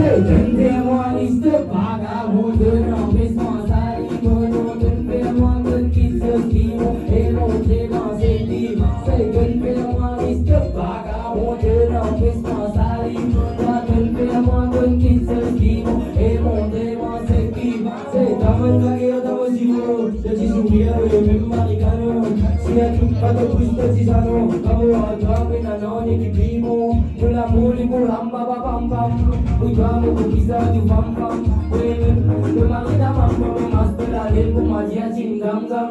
Donne-moi liste vagabond de l'empêchement salimono. Donne-moi une qui se qui et montrer dans ses livres. C'est donne-moi liste vagabond de l'empêchement salimono. Donne-moi une qui se qui et montrer dans ses livres. C'est ta bonne baguette dans vos yeux. Le petit sourire, le même maricano. Si un truc pas de plus de tisano. Comme un drap et un non équilibre. De la boule et pour l'amba bam bam. Ujamo kupisa di bam bam. Wewe le mari da mambo master la le ko majia chingam gam.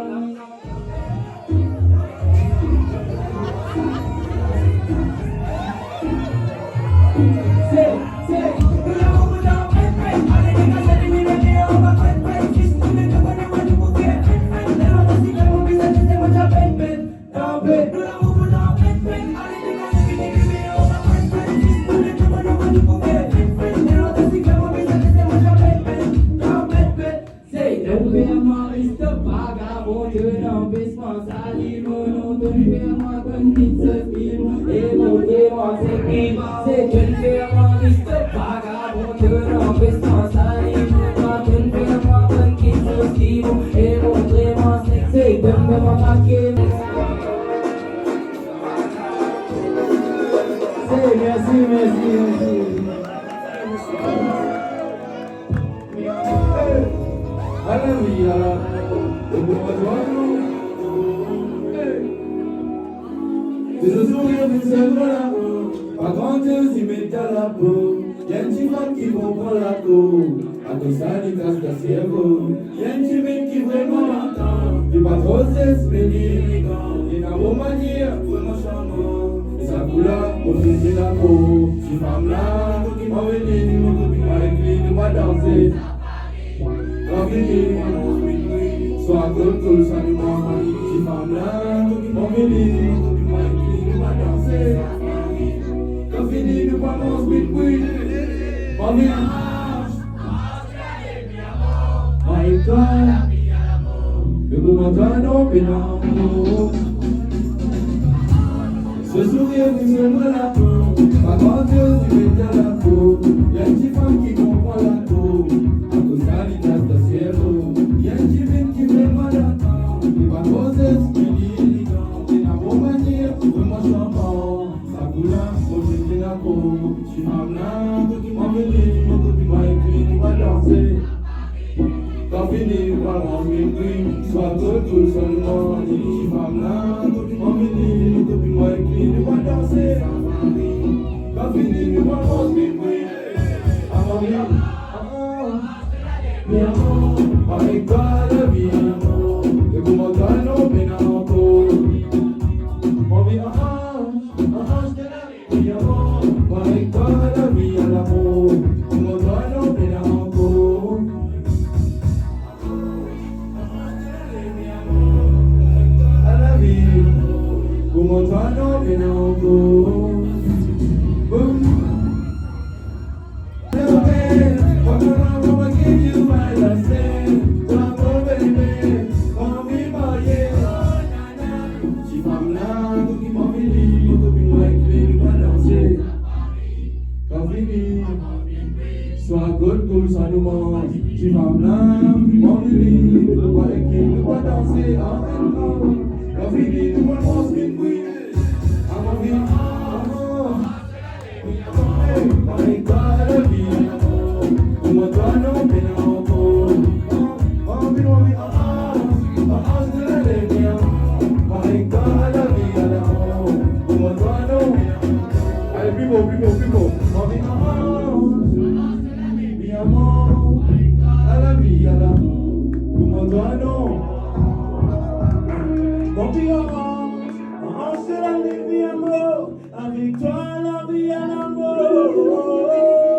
Avec toi, la vie à l'amour.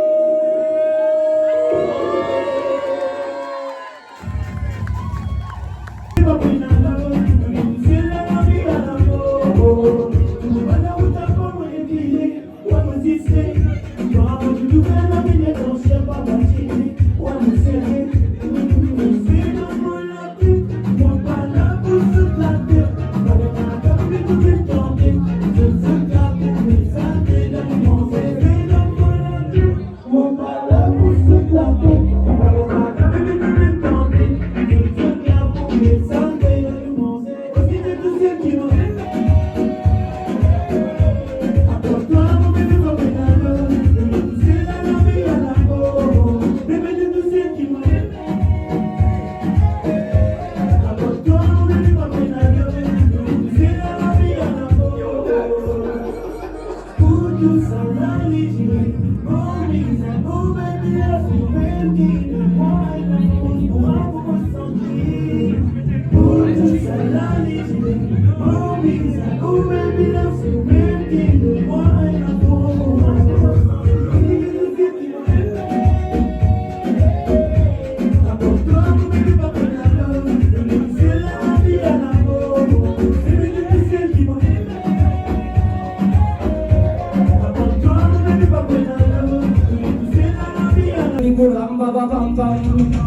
pour ram baba pam pam.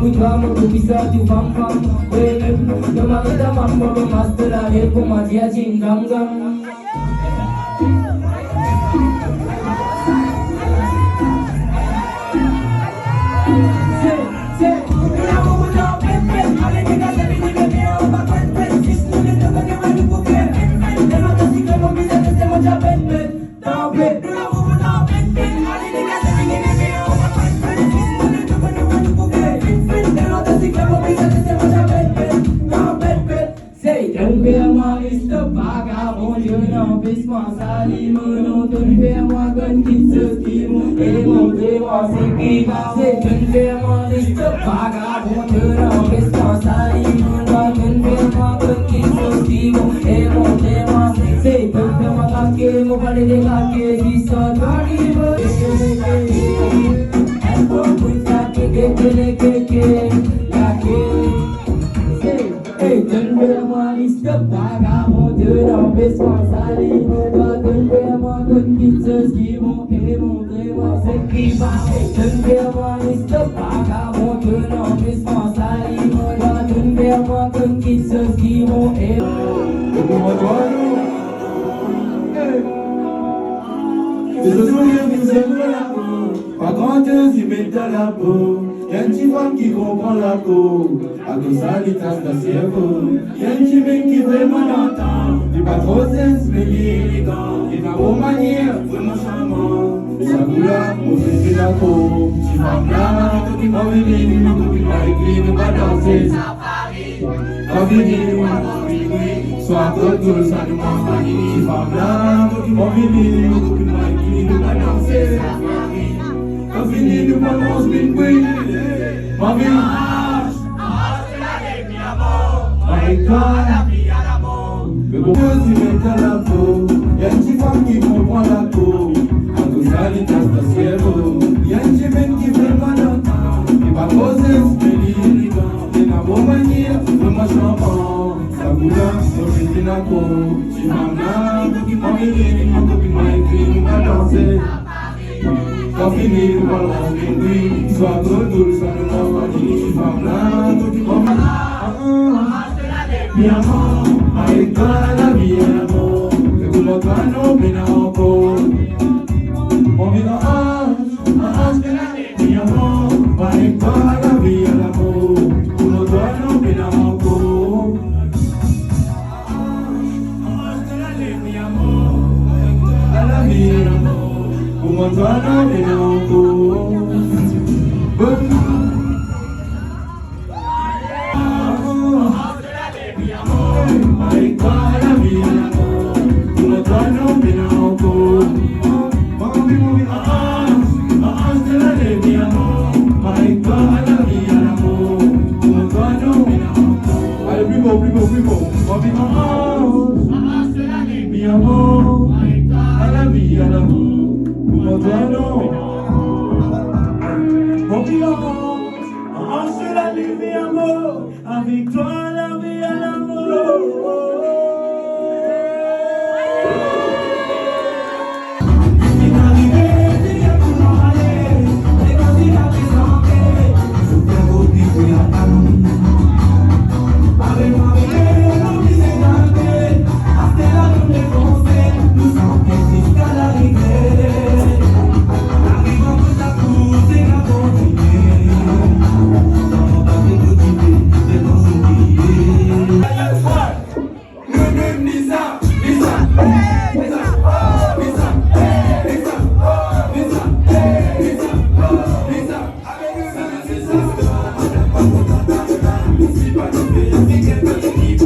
Oui toi mon tout bisa tu pam pam. Oui de ma vida mambo de master la re pour ma dia jing gam gam. Fais-moi liste vagabond, je n'en puisse pas salir, monotone, fais-moi gun qui se stime, et montrez-moi ce qui va, c'est une fais-moi liste vagabond, je n'en puisse pas salir, monotone, fais-moi gun qui se stime, et montrez-moi c'est une fais-moi caquer, mon palais des caquets, qui sont arrivés, un peu plus caquer, donne-moi liste vagabond, de l'empêche pas salir. Donne-moi une petite schimo et montrez-moi ce qui va. Donne-moi liste vagabond, de l'empêche pas salir. Donne-moi une petite schimo et pas grand-chose, il met dans la peau. Y'a une petite femme qui comprend la peau. À tout ça, il tasse le cerveau. Y'a une petite mec qui vraiment l'entend. Il pas trop sens, mais il est élégant. Il n'a pas manière, vraiment charmant. Sa couleur, on fait de la peau. Petite femme là, qui m'a venu, ma copine m'a écrit, nous va danser. Quand venir, nous va venir. Soit contre, ça nous m'a venu. Petite femme là, qui m'a venu, ma copine m'a écrit, nous va danser. Quand fini nous prenons ce bin bruit. Ma vie my God, le bon Dieu s'y met à la peau. Y'a une petite femme qui comprend la peau. En tout ça, il tasse le cerveau. Y'a une petite mec qui fait mal longtemps. Il va poser, mais il est élégant. Il n'a pas manière, vraiment charmant. Sa couleur, on fait une peau. Petite femme là, qui m'a écrit, ma copine m'a écrit, nous va danser. Quand fini, nous allons en minuit. Soit retour, ça nous m'a dit. Je suis femme là, tout qui m'a dit. Mi amor, avec toi la vie est l'amour. Et comment toi nous venons encore. On vit dans ange de la mi amor, avec toi la vie est l'amour. Comment toi nous venons encore. Ange de la mi amor, avec toi la vie est l'amour. Comment toi non mais non go. Avec toi la vie est l'amour. Comment toi non mais non go. Ange de la vie amour. Avec toi la vie est l'amour. Comment toi non mais non go. Allez plus beau, plus beau, plus beau. Ange de la vie amour. Avec toi la vie est l'amour. Comment toi non? Mon vivant, ange de la lumière, amour, avec toi.